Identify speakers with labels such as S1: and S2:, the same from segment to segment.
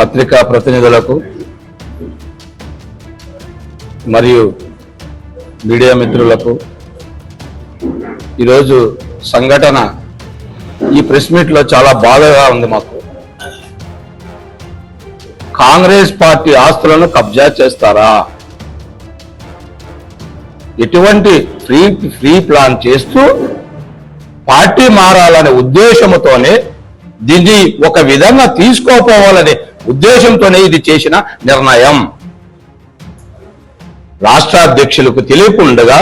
S1: పత్రికా ప్రతినిధులకు మరియు మీడియా మిత్రులకు ఈరోజు సంఘటన ఈ ప్రెస్ మీట్లో చాలా బాధగా ఉంది. మాకు కాంగ్రెస్ పార్టీ ఆస్తులను కబ్జా చేస్తారా, ఎటువంటి ఫ్రీ ప్లాన్ చేస్తూ పార్టీ మారాలనే ఉద్దేశంతోనే దీన్ని ఒక విధంగా తీసుకోపోవాలనే ఉద్దేశంతోనే ఇది చేసిన నిర్ణయం. రాష్ట్ర అధ్యక్షులకు తెలియకుండా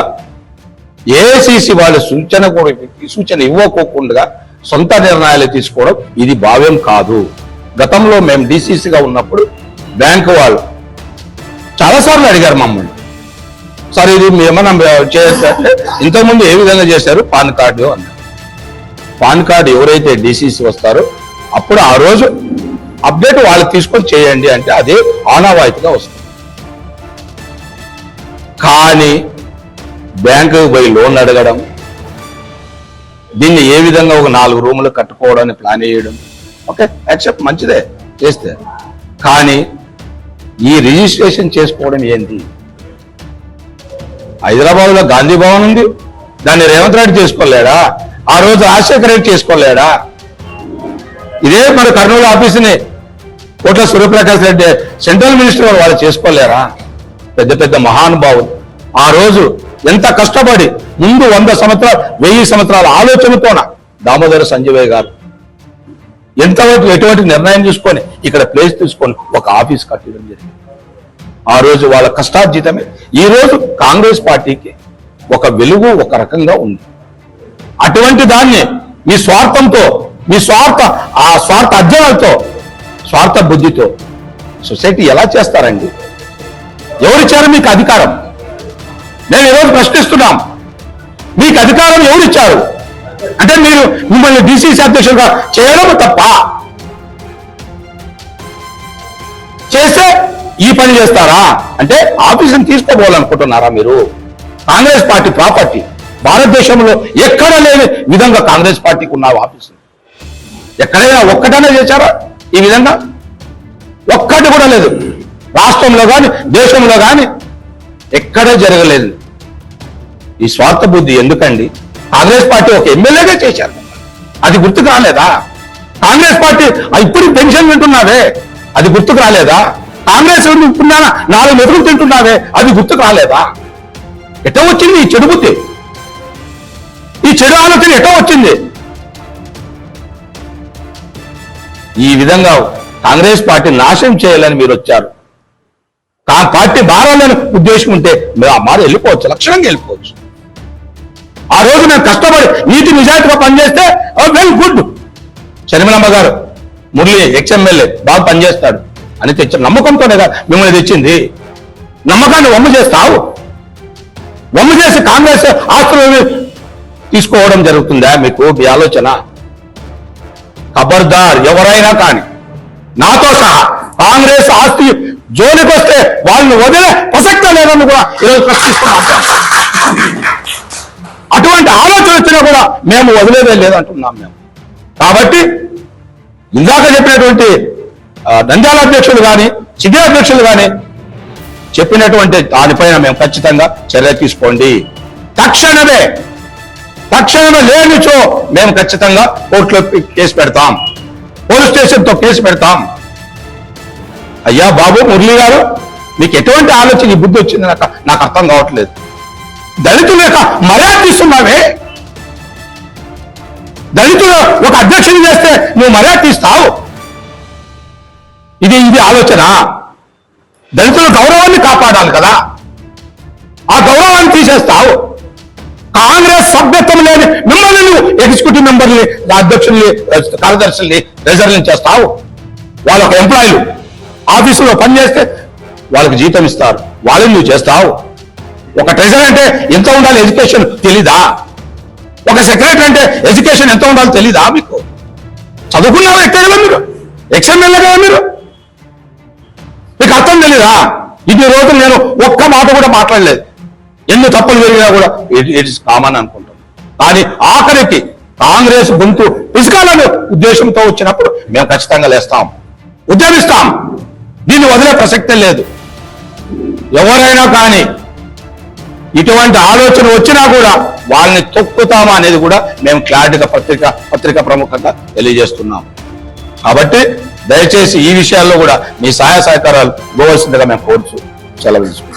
S1: ఏఐసిసి వాళ్ళ సూచన ఇవ్వకోకుండా సొంత నిర్ణయాలు తీసుకోవడం ఇది భావ్యం కాదు. గతంలో మేము డిసిసిగా ఉన్నప్పుడు బ్యాంకు వాళ్ళు చాలాసార్లు అడిగారు మమ్మల్ని, సార్ ఇది ఏమన్నా చేస్తే ఇంతకుముందు ఏ విధంగా చేశారు, పాన్ కార్డు అన్నారు. పాన్ కార్డు ఎవరైతే డిసిసి వస్తారో అప్పుడు ఆ రోజు అప్డేట్ వాళ్ళు తీసుకొని చేయండి అంటే అదే ఆనవాయితీగా వస్తుంది. కానీ బ్యాంకుకు పోయి లోన్ అడగడం, దీన్ని ఏ విధంగా ఒక 4 రూములు కట్టుకోవడానికి ప్లాన్ వేయడం, ఓకే యాక్సెప్ట్, మంచిదే చేస్తే. కానీ ఈ రిజిస్ట్రేషన్ చేసుకోవడం ఏంటి? హైదరాబాద్లో గాంధీ భవన్ ఉంది, దాన్ని రేవంత్ రెడ్డి చేసుకోలేడా? ఆ రోజు రాజశేఖర రెడ్డి చేసుకోలేడా? ఇదే మరి కర్నూలు ఆఫీసుని కోట్ల సూర్యప్రకాష్ రెడ్డి సెంట్రల్ మినిస్టర్ వాళ్ళు చేసుకోలేరా? పెద్ద పెద్ద మహానుభావులు ఆ రోజు ఎంత కష్టపడి ముందు 100 సంవత్సరాలు 1000 సంవత్సరాల ఆలోచనతోన దామోదర సంజయ్ గారు ఎంతవరకు ఎటువంటి నిర్ణయం తీసుకొని ఇక్కడ ప్లేస్ తీసుకొని ఒక ఆఫీస్ కట్టడం జరిగింది. ఆ రోజు వాళ్ళ కష్టార్జితమే ఈ రోజు కాంగ్రెస్ పార్టీకి ఒక వెలుగు ఒక రకంగా ఉంది. అటువంటి దాన్ని మీ స్వార్థంతో, మీ స్వార్థ అర్జనలతో, స్వార్థ బుద్ధితో సొసైటీ ఎలా చేస్తారండి? ఎవరిచ్చారు మీకు అధికారం? నేను ఈరోజు ప్రశ్నిస్తున్నాం, మీకు అధికారం ఎవరిచ్చారు? అంటే మీరు మిమ్మల్ని డిసిసి అధ్యక్షులుగా చేయడం తప్ప, చేస్తే ఈ పని చేస్తారా? అంటే ఆఫీసుని తీసుకోవాలనుకుంటున్నారా మీరు? కాంగ్రెస్ పార్టీ ప్రాపర్టీ భారతదేశంలో ఎక్కడ లేని విధంగా కాంగ్రెస్ పార్టీకి ఉన్న ఆఫీసు ఎక్కడైనా ఒక్కటనే చేశారా ఈ విధంగా? ఒక్కటి కూడా లేదు. రాష్ట్రంలో కానీ దేశంలో కానీ ఎక్కడే జరగలేదు. ఈ స్వార్థ బుద్ధి ఎందుకండి? కాంగ్రెస్ పార్టీ ఒక ఎమ్మెల్యేగా చేశారు, అది గుర్తుకు రాలేదా? కాంగ్రెస్ పార్టీ ఇప్పుడు పెన్షన్ వింటున్నావే, అది గుర్తుకు రాలేదా? కాంగ్రెస్ ఇప్పుడు 4 మెతుకులు తింటున్నావే, అది గుర్తుకు రాలేదా? ఎటో వచ్చింది ఈ చెడు బుద్ధి, ఈ చెడు ఆలోచన ఎటో వచ్చింది? ఈ విధంగా కాంగ్రెస్ పార్టీ నాశనం చేయాలని మీరు వచ్చారు. పార్టీ మారాలని ఉద్దేశం ఉంటే మీరు ఆ మాట వెళ్ళిపోవచ్చు, లక్షణంగా వెళ్ళిపోవచ్చు. ఆ రోజు మేము కష్టపడి నీతి నిజాయితీగా పనిచేస్తే వెరీ గుడ్, షర్మిలమ్మ గారు మురళి ఎక్స్ఎమ్మెల్యే బాగా పనిచేస్తాడు అని తెచ్చిన నమ్మకంతోనే మిమ్మల్ని తెచ్చింది. నమ్మకాన్ని వమ్ము చేస్తావు, వమ్ము చేసి కాంగ్రెస్ ఆస్తులను తీసుకోవడం జరుగుతుందా మీకు? మీ ఆలోచన ఖబర్దార్, ఎవరైనా కానీ నాతో సహా కాంగ్రెస్ ఆస్తి జోలికి వస్తే వాళ్ళని వదిలే ప్రసక్తే లేదని కూడా ఈరోజు ప్రశ్నిస్తున్నాం. అటువంటి ఆలోచన వచ్చినా కూడా మేము వదిలేదే లేదంటున్నాం మేము. కాబట్టి ఇందాక చెప్పినటువంటి నంద్యాల అధ్యక్షులు కానీ సిటీ అధ్యక్షులు కానీ చెప్పినటువంటి దానిపైన మేము ఖచ్చితంగా చర్య తీసుకోండి. తక్షణమే లేనిచో మేము ఖచ్చితంగా కోర్టులో కేసు పెడతాం, పోలీస్ స్టేషన్తో కేసు పెడతాం. అయ్యా బాబు మురళి గారు, మీకు ఎటువంటి ఆలోచన ఈ బుద్ధి వచ్చింది నాకు అర్థం కావట్లేదు. దళితుల యొక్క మర్యాద తీస్తున్నావే, దళితులు ఒక అధ్యక్షుని చేస్తే నువ్వు మర్యాద తీస్తావు. ఇది ఆలోచన. దళితుల గౌరవాన్ని కాపాడాలి కదా, ఆ గౌరవాన్ని తీసేస్తావు. కాంగ్రెస్ సభ్యత్వం లేని మిమ్మల్ని నువ్వు ఎగ్జిక్యూటివ్ మెంబర్ని, అధ్యక్షుల్ని, కార్యదర్శుల్ని రిజర్వ్ చేస్తావు. వాళ్ళొక ఎంప్లాయీలు ఆఫీసులో పనిచేస్తే వాళ్ళకి జీతం ఇస్తారు, వాళ్ళని నువ్వు చేస్తావు. ఒక ట్రెజరీ అంటే ఎంత ఉండాలి ఎడ్యుకేషన్ తెలీదా? ఒక సెక్రటరీ అంటే ఎడ్యుకేషన్ ఎంత ఉండాలో తెలీదా మీకు? చదువుకున్న వ్యక్తే కదా మీరు, ఎక్స్ఎమ్మెల్యే కదా మీరు, మీకు అర్థం తెలీదా? ఇది రోజు నేను ఒక్క మాట కూడా మాట్లాడలేదు. ఎన్ని తప్పులు జరిగినా కూడా ఇట్ ఇస్ కామన్ అనుకుంటాం. కానీ ఆఖరికి కాంగ్రెస్ గొంతు పిసుకాలనే ఉద్దేశంతో వచ్చినప్పుడు మేము ఖచ్చితంగా లేస్తాం. ఉద్యమిస్తాం. దీన్ని వదిలే ప్రసక్తే లేదు. ఎవరైనా కానీ ఇటువంటి ఆలోచన వచ్చినా కూడా వాళ్ళని తొక్కుతామా అనేది కూడా మేము క్లారిటీగా పత్రికా ప్రముఖంగా తెలియజేస్తున్నాం. కాబట్టి దయచేసి ఈ విషయాల్లో కూడా మీ సహాయ సహకారాలు ఇవ్వవలసిందిగా మేము కోరుచు సెలవు తీసుకుంటాం.